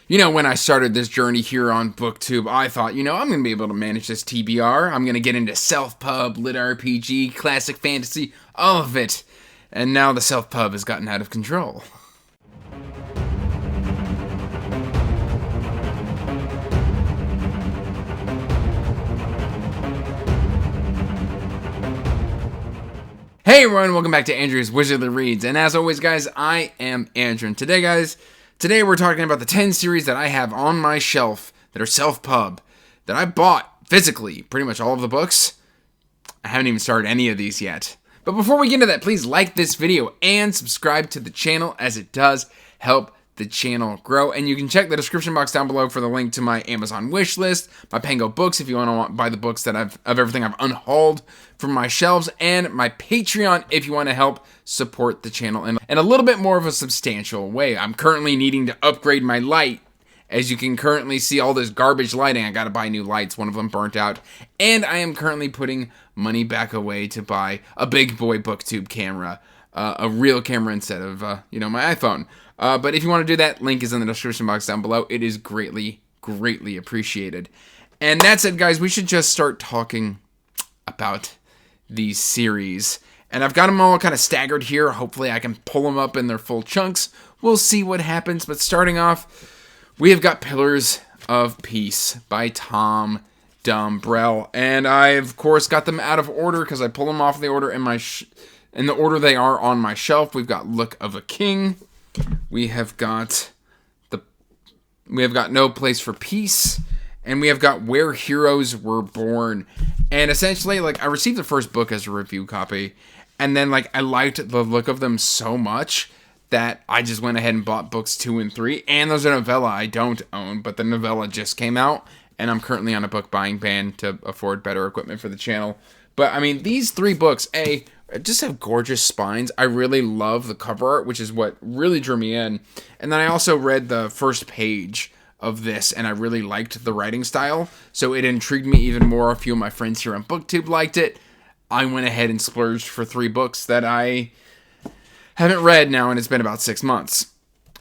When I started this journey here on BookTube, I thought, I'm going to be able to manage this TBR. I'm going to get into self-pub, lit RPG, classic fantasy, all of it. And now the self-pub has gotten out of control. Hey everyone, welcome back to Andrew's Wizardly Reads. And as always, guys, I am Andrew. And today we're talking about the 10 series that I have on my shelf that are self-pub, that I bought physically, pretty much all of the books. I haven't even started any of these yet. But before we get into that, please like this video and subscribe to the channel, as it does help the channel grow. And you can check the description box down below for the link to my Amazon wish list, my PANGO books if you want to buy the books that of everything I've unhauled from my shelves, and my Patreon if you want to help support the channel in a little bit more of a substantial way. I'm currently needing to upgrade my light. As you can currently see, all this garbage lighting, I gotta buy new lights. One of them burnt out. And I am currently putting money back away to buy a big boy booktube camera. A real camera instead of, my iPhone. But if you want to do that, link is in the description box down below. It is greatly, greatly appreciated. And that's it, guys. We should just start talking about these series. And I've got them all kind of staggered here. Hopefully I can pull them up in their full chunks. We'll see what happens. But starting off, we have got Pillars of Peace by Tom Dumbrell. And I, of course, got them out of order because I pull them off the order in the order they are on my shelf. We've got Look of a King. We have got No Place for Peace, and we have got Where Heroes Were Born. And essentially, I received the first book as a review copy, and then I liked the look of them so much that I just went ahead and bought books 2 and 3. And there's a novella I don't own, but the novella just came out, and I'm currently on a book buying ban to afford better equipment for the channel. But I mean, these 3 books, just have gorgeous spines. I really love the cover art, which is what really drew me in. And then I also read the first page of this, and I really liked the writing style, so it intrigued me even more. A few of my friends here on BookTube liked it. I went ahead and splurged for 3 books that I haven't read now, and it's been about 6 months.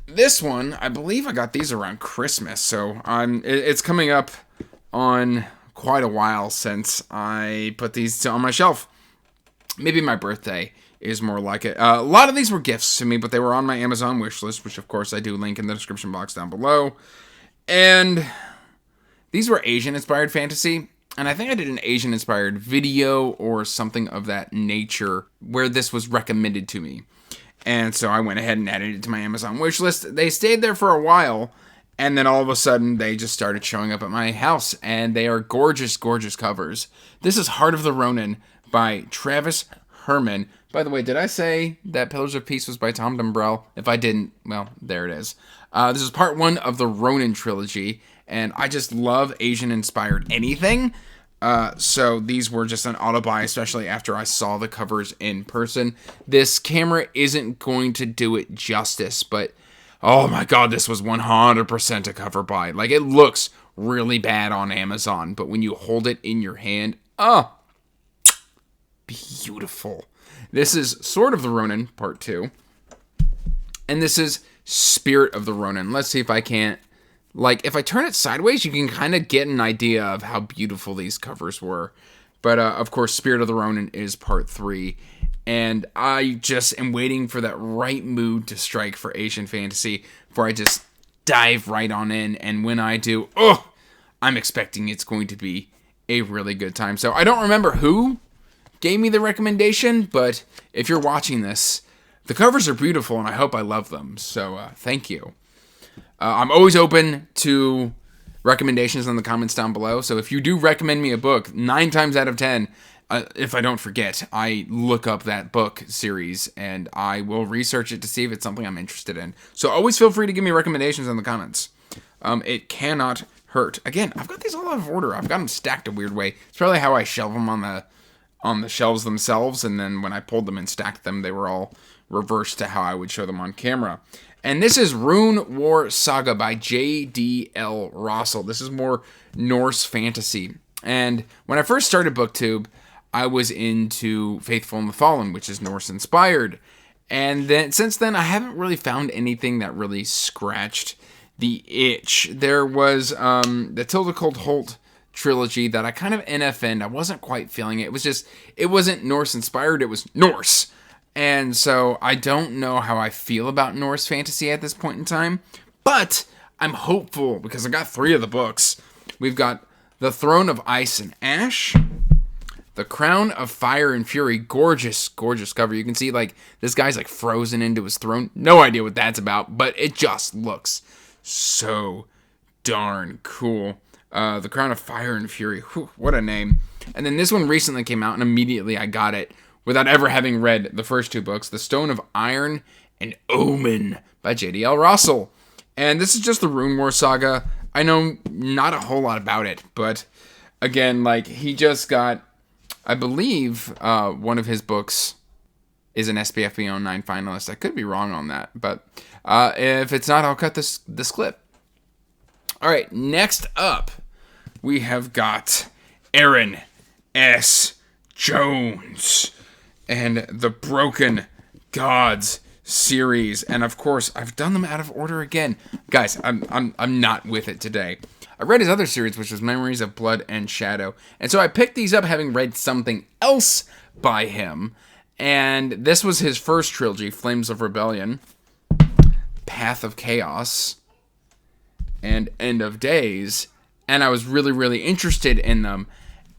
This one, I believe I got these around Christmas, so it's coming up on quite a while since I put these on my shelf. Maybe my birthday is more like it. A lot of these were gifts to me, but they were on my Amazon wish list, which of course I do link in the description box down below. And these were Asian-inspired fantasy, and I think I did an Asian-inspired video or something of that nature where this was recommended to me. And so I went ahead and added it to my Amazon wish list. They stayed there for a while, and then all of a sudden they just started showing up at my house, and they are gorgeous, gorgeous covers. This is Heart of the Ronin by Travis Herman. By the way, did I say that Pillars of Peace was by Tom Dumbrell? If I didn't, well, there it is. This is part 1 of the Ronin trilogy, and I just love Asian-inspired anything. So these were just an auto-buy, especially after I saw the covers in person. This camera isn't going to do it justice, but oh my god, this was 100% a cover buy. It looks really bad on Amazon, but when you hold it in your hand, beautiful. This is Sword of the Ronin, part 2. And this is Spirit of the Ronin. Let's see if I can't... if I turn it sideways, you can kind of get an idea of how beautiful these covers were. But, of course, Spirit of the Ronin is part 3. And I just am waiting for that right mood to strike for Asian fantasy before I just dive right on in. And when I do, I'm expecting it's going to be a really good time. So I don't remember who gave me the recommendation, but if you're watching this, the covers are beautiful, and I hope I love them. So thank you. I'm always open to recommendations in the comments down below. So if you do recommend me a book, 9 times out of 10, if I don't forget, I look up that book series and I will research it to see if it's something I'm interested in. So always feel free to give me recommendations in the comments. It cannot hurt. Again, I've got these all out of order. I've got them stacked a weird way. It's probably how I shelve them on the shelves themselves, and then when I pulled them and stacked them, they were all reversed to how I would show them on camera. And this is Rune War Saga by J.D.L. Russell. This is more Norse fantasy. And when I first started BookTube, I was into Faithful and the Fallen, which is Norse-inspired. And then since then, I haven't really found anything that really scratched the itch. There was the Tilda Cold Holt trilogy that I kind of NFN'd. I wasn't quite feeling it. It wasn't Norse inspired, it was Norse. And so I don't know how I feel about Norse fantasy at this point in time, but I'm hopeful because I got 3 of the books. We've got The Throne of Ice and Ash, The Crown of Fire and Fury, gorgeous, gorgeous cover. You can see like this guy's like frozen into his throne. No idea what that's about, but it just looks so darn cool. The Crown of Fire and Fury, whew, what a name. And then this one recently came out and immediately I got it without ever having read the first 2 books, The Stone of Iron and Omen by J.D.L. Russell. And this is just the Rune War Saga. I know not a whole lot about it, but again, like he just got, I believe one of his books is an SPFB 09 finalist. I could be wrong on that, but if it's not, I'll cut this clip. All right, next up, we have got Aaron S. Jones and the Broken Gods series, and of course, I've done them out of order again, guys. I'm not with it today. I read his other series, which was Memories of Blood and Shadow, and so I picked these up having read something else by him, and this was his first trilogy, Flames of Rebellion, Path of Chaos, and End of Days, and I was really, really interested in them.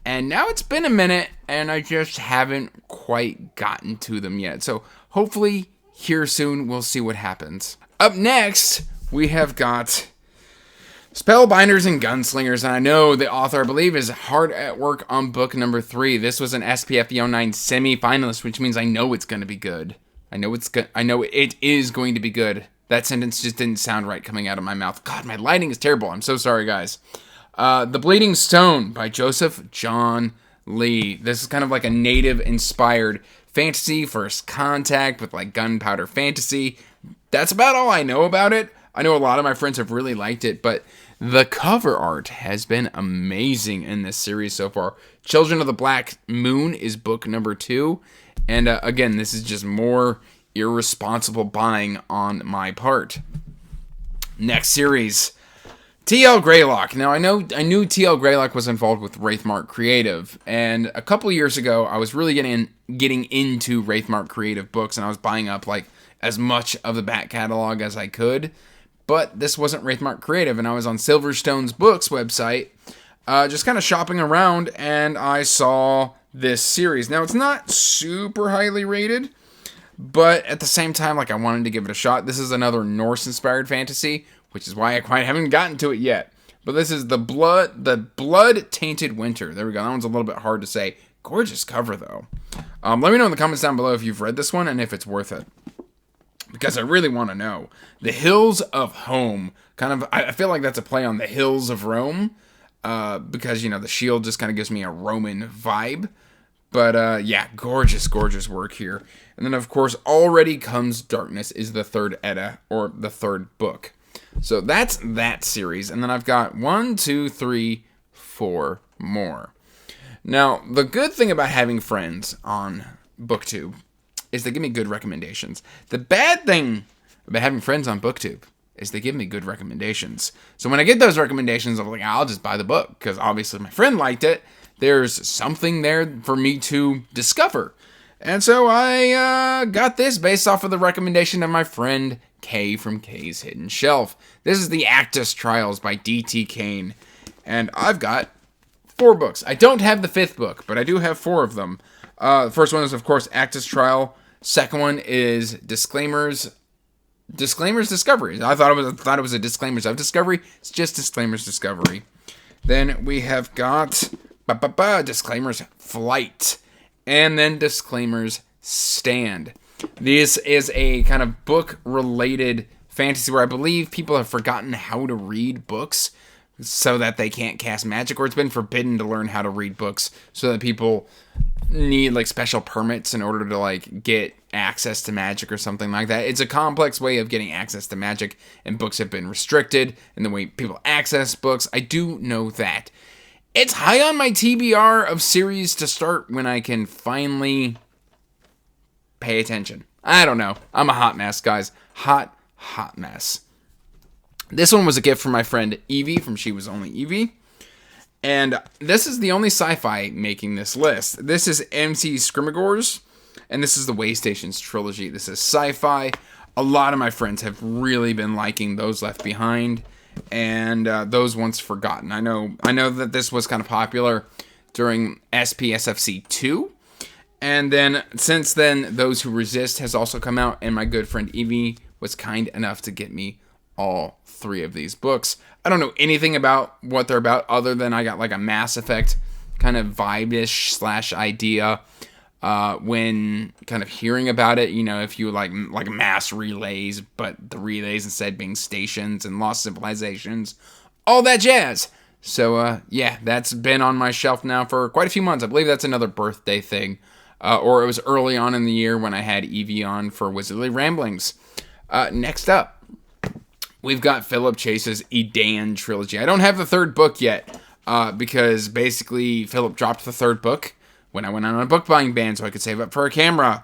And now it's been a minute, and I just haven't quite gotten to them yet. So hopefully here soon we'll see what happens. Up next, we have got Spellbinders and Gunslingers, and I know the author, I believe, is hard at work on book number 3. This was an SPF 09 semi-finalist, which means I know it's going to be good. I know it is going to be good. That sentence just didn't sound right coming out of my mouth. God, my lighting is terrible. I'm so sorry, guys. The Bleeding Stone by Joseph John Lee. This is kind of like a native-inspired fantasy, first contact with like gunpowder fantasy. That's about all I know about it. I know a lot of my friends have really liked it, but the cover art has been amazing in this series so far. Children of the Black Moon is book number 2. And again, this is just more irresponsible buying on my part. Next series, T.L. Greylock. Now, I knew T.L. Greylock was involved with Wraithmark Creative, and a couple years ago, I was really getting into Wraithmark Creative books, and I was buying up like as much of the back catalog as I could, but this wasn't Wraithmark Creative, and I was on Silverstone's Books website, just kind of shopping around, and I saw this series. Now, it's not super highly rated, but at the same time, like, I wanted to give it a shot. This is another Norse-inspired fantasy, which is why I quite haven't gotten to it yet. But this is the Blood-Tainted Winter. There we go. That one's a little bit hard to say. Gorgeous cover, though. Let me know in the comments down below if you've read this one and if it's worth it, because I really want to know. The Hills of Home. I feel like that's a play on the Hills of Rome, because, you know, the shield just kind of gives me a Roman vibe. But, yeah, gorgeous, gorgeous work here. And then, of course, Already Comes Darkness is the third Edda, or the third book. So that's that series. And then I've got 1, 2, 3, 4 more. Now, the good thing about having friends on BookTube is they give me good recommendations. The bad thing about having friends on BookTube is they give me good recommendations. So when I get those recommendations, I'm like, I'll just buy the book, because obviously my friend liked it. There's something there for me to discover. And so I got this based off of the recommendation of my friend Kay from Kay's Hidden Shelf. This is the Actus Trials by D.T. Kane. And I've got 4 books. I don't have the 5th book, but I do have 4 of them. The first one is, of course, Actus Trial. Second one is Disclaimers Discovery. I thought it was a Disclaimers of Discovery. It's just Disclaimers Discovery. Then we have got Disclaimers Flight. And then Disclaimers Stand. This is a kind of book-related fantasy where I believe people have forgotten how to read books so that they can't cast magic, or it's been forbidden to learn how to read books so that people need like special permits in order to like get access to magic or something like that. It's a complex way of getting access to magic, and books have been restricted in the way people access books. I do know that. It's high on my TBR of series to start when I can finally pay attention. I don't know. I'm a hot mess, guys. Hot mess. This one was a gift from my friend Evie from She Was Only Evie. And this is the only sci-fi making this list. This is MC Scrimagores, and this is the Waystations trilogy. This is sci-fi. A lot of my friends have really been liking Those Left Behind and Those Once Forgotten. I know that this was kind of popular during SPSFC 2. And then, since then, Those Who Resist has also come out, and my good friend Evie was kind enough to get me all 3 of these books. I don't know anything about what they're about other than I got like a Mass Effect kind of vibe-ish / idea when kind of hearing about it. You know, if you like mass relays, but the relays instead being stations and lost civilizations, all that jazz. So, yeah, that's been on my shelf now for quite a few months. I believe that's another birthday thing. Or it was early on in the year when I had Evie on for Wizardly Ramblings. Next up, we've got Philip Chase's Edan trilogy. I don't have the 3rd book yet because basically Philip dropped the 3rd book when I went on a book buying ban so I could save up for a camera.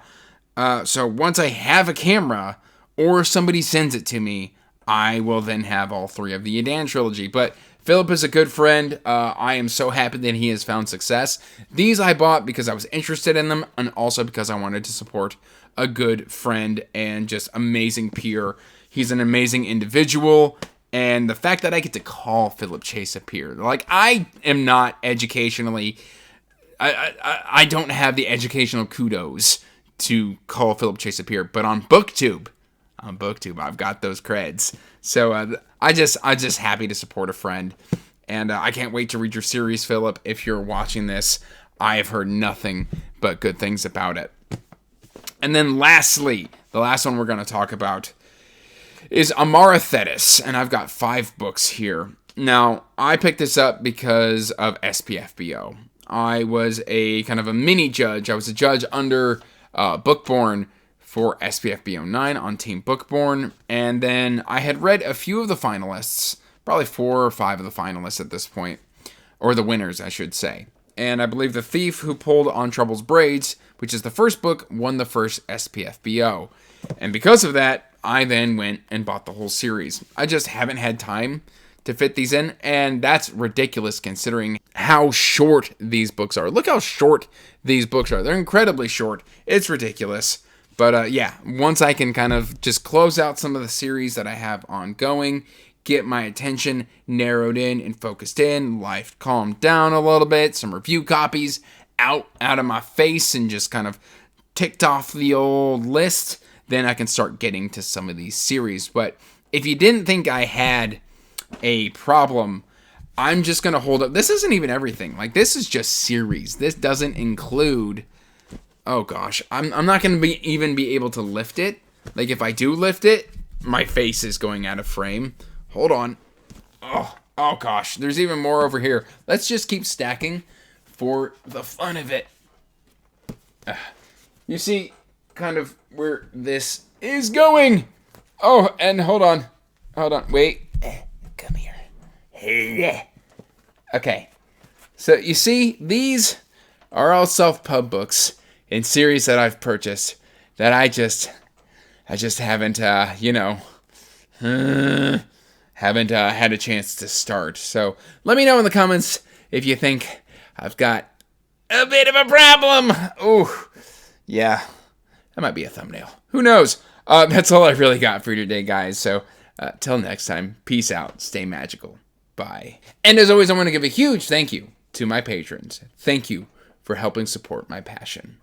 So once I have a camera or somebody sends it to me, I will then have all 3 of the Edan trilogy. But Philip is a good friend. I am so happy that he has found success. These I bought because I was interested in them and also because I wanted to support a good friend and just amazing peer. He's an amazing individual, and the fact that I get to call Philip Chase a peer, like I am not educationally, I don't have the educational kudos to call Philip Chase a peer, but on BookTube, I've got those creds. So I just happy to support a friend, and I can't wait to read your series, Philip. If you're watching this, I have heard nothing but good things about it. And then lastly, the last one we're going to talk about is Amara Thetis, and I've got 5 books here. Now, I picked this up because of SPFBO. I was a kind of a mini judge. I was a judge under Bookborn for SPFBO 9 on Team Bookborn, and then I had read a few of the finalists, probably 4 or 5 of the finalists at this point, or the winners, I should say. And I believe The Thief Who Pulled on Trouble's Braids, which is the first book, won the first SPFBO. And because of that, I then went and bought the whole series. I just haven't had time to fit these in, and that's ridiculous considering how short these books are. Look how short these books are. They're incredibly short. It's ridiculous. But yeah, once I can kind of just close out some of the series that I have ongoing, get my attention narrowed in and focused in, life calmed down a little bit, some review copies out of my face and just kind of ticked off the old list, then I can start getting to some of these series. But if you didn't think I had a problem, I'm just going to hold up. This isn't even everything. Like, this is just series. This doesn't include... Oh gosh, I'm not going to even be able to lift it. Like, if I do lift it, my face is going out of frame. Hold on. Oh gosh, there's even more over here. Let's just keep stacking for the fun of it. You see kind of where this is going. Oh, and hold on. Wait. Come here. Hey. Okay. So you see, these are all self-pub books in series that I've purchased that I just haven't, haven't had a chance to start. So let me know in the comments if you think I've got a bit of a problem. Ooh, yeah, that might be a thumbnail. Who knows? That's all I really got for you today, guys. So till next time, peace out, stay magical, bye. And as always, I want to give a huge thank you to my patrons. Thank you for helping support my passion.